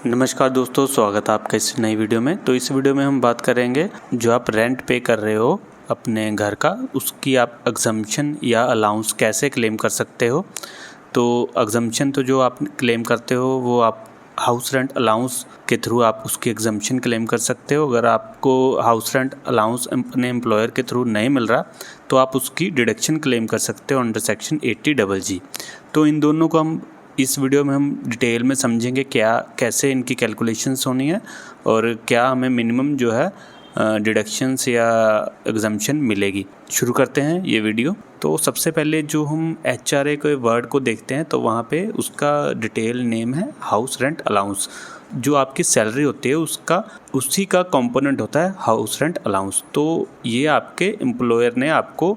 नमस्कार दोस्तों, स्वागत है आपका इस नई वीडियो में। तो इस वीडियो में हम बात करेंगे जो आप रेंट पे कर रहे हो अपने घर का, उसकी आप एग्जम्पशन या अलाउंस कैसे क्लेम कर सकते हो। तो एग्जम्पशन तो जो आप क्लेम करते हो वो आप हाउस रेंट अलाउंस के थ्रू आप उसकी एग्जम्पशन क्लेम कर सकते हो। अगर आपको हाउस रेंट अलाउंस अपने एम्प्लॉयर के थ्रू नहीं मिल रहा तो आप उसकी डिडक्शन क्लेम कर सकते हो अंडर सेक्शन 80GG। तो इन दोनों को हम इस वीडियो में हम डिटेल में समझेंगे कैसे इनकी कैलकुलेशंस होनी है और क्या हमें मिनिमम जो है डिडक्शंस या एग्जम्पशन मिलेगी। शुरू करते हैं ये वीडियो। तो सबसे पहले जो हम HRA के वर्ड को देखते हैं तो वहाँ पे उसका डिटेल नेम है हाउस रेंट अलाउंस। जो आपकी सैलरी होती है उसी का कंपोनेंट होता है हाउस रेंट अलाउंस। तो ये आपके एम्प्लॉयर ने आपको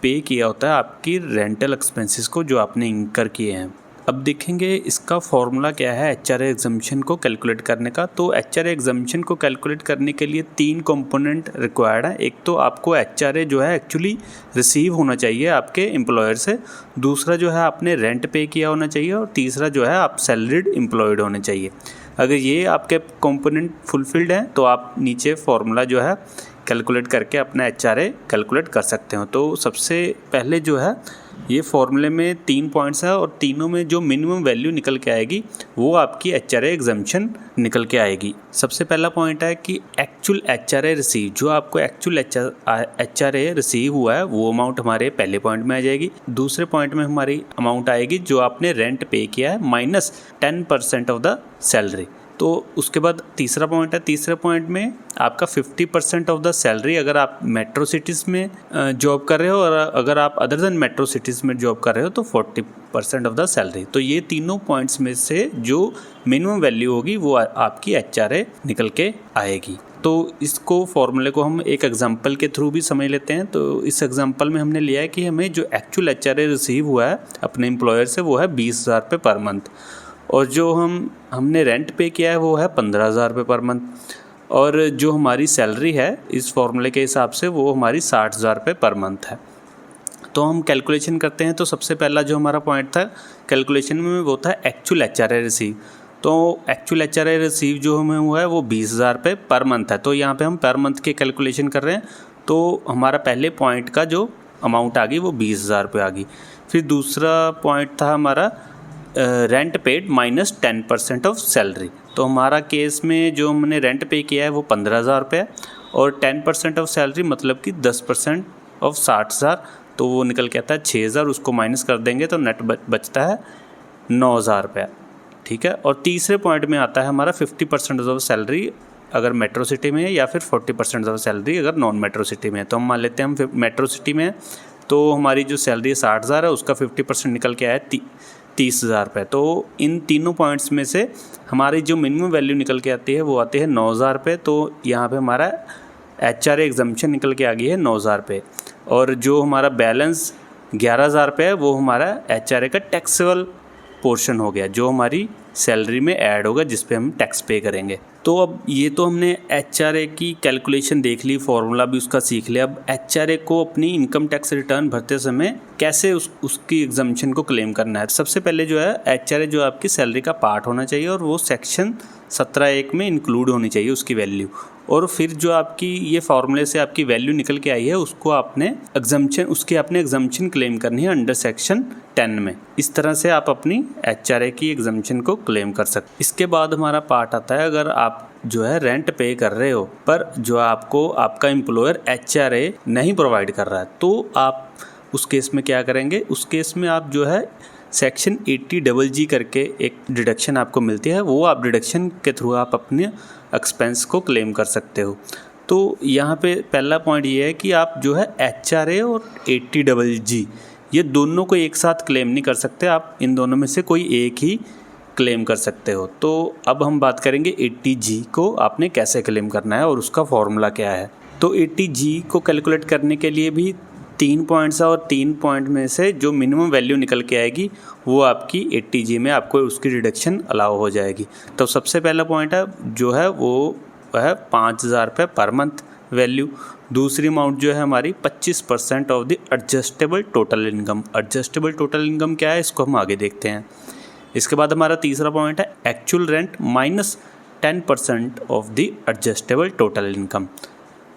पे किया होता है आपकी रेंटल एक्सपेंसेस को जो आपने इंकर किए हैं। अब देखेंगे इसका फॉर्मूला क्या है HRA एग्जम्पशन को कैलकुलेट करने का। तो HRA एग्जम्पशन को कैलकुलेट करने के लिए 3 कंपोनेंट रिक्वायर्ड है। एक तो आपको HRA जो है एक्चुअली रिसीव होना चाहिए आपके एम्प्लॉयर से, दूसरा जो है आपने रेंट पे किया होना चाहिए और तीसरा जो है आप सैलरीड एम्प्लॉयड होने चाहिए। अगर ये आपके कंपोनेंट फुलफिल्ड हैं तो आप नीचे फॉर्मूला जो है कैलकुलेट करके अपना HRA कैलकुलेट कर सकते हो। तो सबसे पहले जो है ये फॉर्मूले में 3 पॉइंट्स है और तीनों में जो मिनिमम वैल्यू निकल के आएगी वो आपकी HRA एग्जम्पशन निकल के आएगी। सबसे पहला पॉइंट है कि एक्चुअल HRA रिसीव, जो आपको एक्चुअल HRA रिसीव हुआ है वो अमाउंट हमारे पहले पॉइंट में आ जाएगी। दूसरे पॉइंट में हमारी अमाउंट आएगी जो आपने रेंट पे किया है माइनस 10% ऑफ द सैलरी। तो उसके बाद तीसरा पॉइंट है, तीसरे पॉइंट में आपका 50% ऑफ द सैलरी अगर आप मेट्रो सिटीज़ में जॉब कर रहे हो और अगर आप अदर देन मेट्रो सिटीज़ में जॉब कर रहे हो तो 40% ऑफ द सैलरी। तो ये तीनों पॉइंट्स में से जो मिनिमम वैल्यू होगी वो आपकी HRA निकल के आएगी। तो इसको फॉर्मूले को हम एक एग्जांपल के थ्रू भी समझ लेते हैं। तो इस एग्जांपल में हमने लिया है कि हमें जो एक्चुअल HRA रिसीव हुआ है अपने एम्प्लॉयर से वो है 20,000 रुपये पर मंथ, और जो हमने रेंट पे किया है वो है 15,000 रुपये पर मंथ, और जो हमारी सैलरी है इस फॉर्मूले के हिसाब से वो हमारी 60,000 रुपये पर मंथ है। तो हम कैलकुलेशन करते हैं। तो सबसे पहला जो हमारा पॉइंट था कैलकुलेशन में वो था एक्चुअल HRA रिसीव। तो एक्चुअल HRA रिसीव जो हमें हुआ है वो 20,000 रुपये पर मंथ है। तो यहाँ पे हम पर मंथ की कैलकुलेशन कर रहे हैं। तो हमारा पहले पॉइंट का जो अमाउंट आ गई वो 20,000 रुपये आ गई। फिर दूसरा पॉइंट था हमारा rent paid minus 10% of salary. तो हमारा केस में जो हमने रेंट पे किया है वो 15,000 रुपये है और 10% ऑफ सैलरी मतलब कि 10% ऑफ 60,000, तो वो निकल के आता है 6,000। उसको माइनस कर देंगे तो नेट बचता है 9,000 रुपये। ठीक है। और तीसरे पॉइंट में आता है हमारा 50% ऑफ सैलरी अगर मेट्रो सिटी में है या फिर 40% ऑफ सैलरी अगर नॉन मेट्रो सिटी में है। तो हम मान लेते हैं हम मेट्रो सिटी में है तो हमारी जो सैलरी 60,000 है उसका 50% निकल के आया 30,000 रुपये। तो इन तीनों पॉइंट्स में से हमारी जो मिनिमम वैल्यू निकल के आती है वो आती है 9,000 रुपये। तो यहाँ पे हमारा HRA एग्जम्पशन निकल के आ गई है 9,000 रुपये, और जो हमारा बैलेंस 11,000 रुपये है वो हमारा HRA का टैक्सेबल पोर्शन हो गया जो हमारी सैलरी में ऐड होगा जिस पे हम टैक्स पे करेंगे। तो अब ये तो हमने HRA की कैलकुलेशन देख ली, फॉर्मूला भी उसका सीख लिया। अब HRA को अपनी इनकम टैक्स रिटर्न भरते समय कैसे उसकी एग्जम्पशन को क्लेम करना है। सबसे पहले जो है HRA जो आपकी सैलरी का पार्ट होना चाहिए और वो सेक्शन 17(1) में इंक्लूड होनी चाहिए उसकी वैल्यू। और फिर जो आपकी ये फार्मूले से आपकी वैल्यू निकल के आई है उसको आपने एग्जम्पशन क्लेम करनी है अंडर सेक्शन 10 में। इस तरह से आप अपनी HRA की एग्जम्पशन को क्लेम कर सकते। इसके बाद हमारा पार्ट आता है अगर आप जो है रेंट पे कर रहे हो पर जो आपको आपका एम्प्लॉयर HRA नहीं प्रोवाइड कर रहा है तो आप उस केस में क्या करेंगे। उस केस में आप जो है सेक्शन 80GG करके एक डिडक्शन आपको मिलती है, वो आप डिडक्शन के थ्रू आप अपने एक्सपेंस को क्लेम कर सकते हो। तो यहाँ पे पहला पॉइंट ये है कि आप जो है HRA और 80GG ये दोनों को एक साथ क्लेम नहीं कर सकते, आप इन दोनों में से कोई एक ही क्लेम कर सकते हो। तो अब हम बात करेंगे 80G को आपने कैसे क्लेम करना है और उसका फॉर्मूला क्या है। तो 80G को कैलकुलेट करने के लिए भी 3 पॉइंट्स है और 3 पॉइंट में से जो मिनिमम वैल्यू निकल के आएगी वो आपकी 80G में आपको उसकी डिडक्शन अलाउ हो जाएगी। तो सबसे पहला पॉइंट है जो है वो है 5,000 रुपये पर मंथ वैल्यू। दूसरी अमाउंट जो है हमारी 25% of the adjustable total income. Adjustable total income क्या है इसको हम आगे देखते हैं। इसके बाद हमारा तीसरा पॉइंट है actual rent minus 10% of the adjustable total income.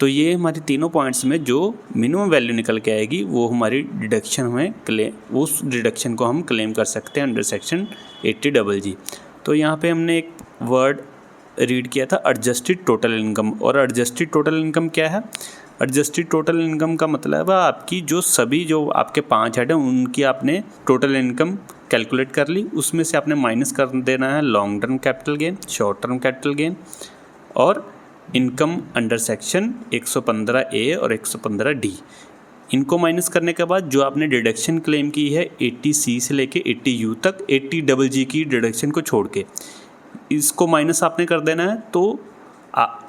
तो ये हमारी तीनों पॉइंट्स में जो मिनिमम वैल्यू निकल के आएगी वो हमारी डिडक्शन में क्लेम, उस डिडक्शन को हम क्लेम कर सकते हैं अंडर सेक्शन 80GG। तो यहाँ पे हमने एक वर्ड रीड किया था एडजस्टेड टोटल इनकम। और एडजस्टेड टोटल इनकम क्या है? एडजस्टेड टोटल इनकम का मतलब है आपकी जो आपके 5 हेड हैं उनकी आपने टोटल इनकम कैलकुलेट कर ली, उसमें से आपने माइनस कर देना है long term capital gain, short term capital gain और इनकम अंडर सेक्शन 115A और 115D। इनको माइनस करने के बाद जो आपने डिडक्शन क्लेम की है 80C से लेके 80U तक 80GG की डिडक्शन को छोड़ के इसको माइनस आपने कर देना है। तो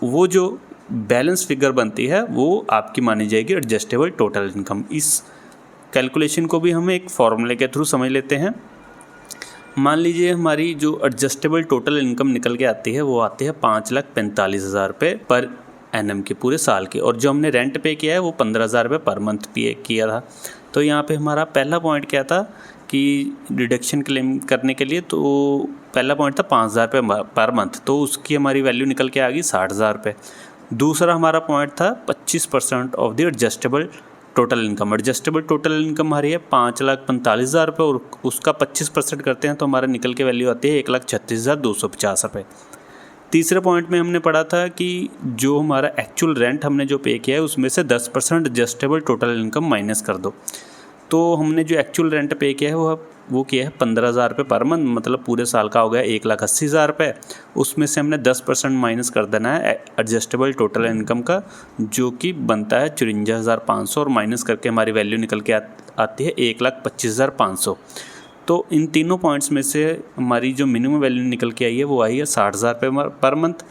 वो जो बैलेंस फिगर बनती है वो आपकी मानी जाएगी एडजस्टेबल टोटल इनकम। इस कैलकुलेशन को भी हम एक फॉर्मूले के थ्रू समझ लेते हैं। मान लीजिए हमारी जो एडजस्टेबल टोटल इनकम निकल के आती है वो आती है 5,45,000 रुपये पर एनम के पूरे साल के, और जो हमने रेंट पे किया है वो 15,000 रुपये पर मंथ पे किया था। तो यहाँ पे हमारा पहला पॉइंट क्या था कि डिडक्शन क्लेम करने के लिए, तो पहला पॉइंट था 5,000 रुपये पर मंथ, तो उसकी हमारी वैल्यू निकल के आ गई 60,000 रुपये। दूसरा हमारा पॉइंट था 25% of the adjustable total income. Adjustable total income हमारी है 5,45,000 रुपये और उसका 25% करते हैं तो हमारा निकल के वैल्यू आती है 1,36,250 रुपये। तीसरे पॉइंट में हमने पढ़ा था कि जो हमारा एक्चुअल रेंट हमने जो पे किया है उसमें से 10% एडजस्टेबल टोटल इनकम माइनस कर दो। तो हमने जो एक्चुअल रेंट पे किया है वो किया है 15,000 रुपये पर मंथ, मतलब पूरे साल का हो गया 1,80,000 रुपये। उसमें से हमने 10% माइनस कर देना है एडजस्टेबल टोटल इनकम का, जो कि बनता है 54,500 और माइनस करके हमारी वैल्यू निकल के आती है 1,25,500। तो इन तीनों पॉइंट्स में से हमारी जो मिनिमम वैल्यू निकल के आई है वो आई है 60,000 रुपये पर मंथ,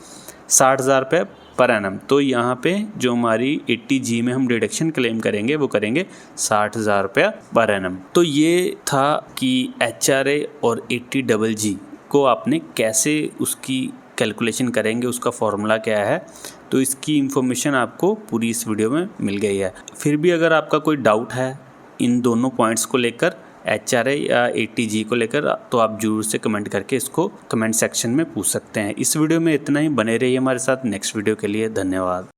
60,000 रुपये पर एनम। तो यहाँ पे जो हमारी 80G में हम डिडक्शन क्लेम करेंगे वो करेंगे 60,000 रुपया पर एनम। तो ये था कि HRA और 80GG को आपने कैसे उसकी कैलकुलेशन करेंगे, उसका फॉर्मूला क्या है। तो इसकी इन्फॉर्मेशन आपको पूरी इस वीडियो में मिल गई है। फिर भी अगर आपका कोई डाउट है इन दोनों पॉइंट्स को लेकर, HRA या 80G को लेकर, तो आप जरूर से कमेंट करके इसको कमेंट सेक्शन में पूछ सकते हैं। इस वीडियो में इतना ही, बने रहिए हमारे साथ। नेक्स्ट वीडियो के लिए धन्यवाद।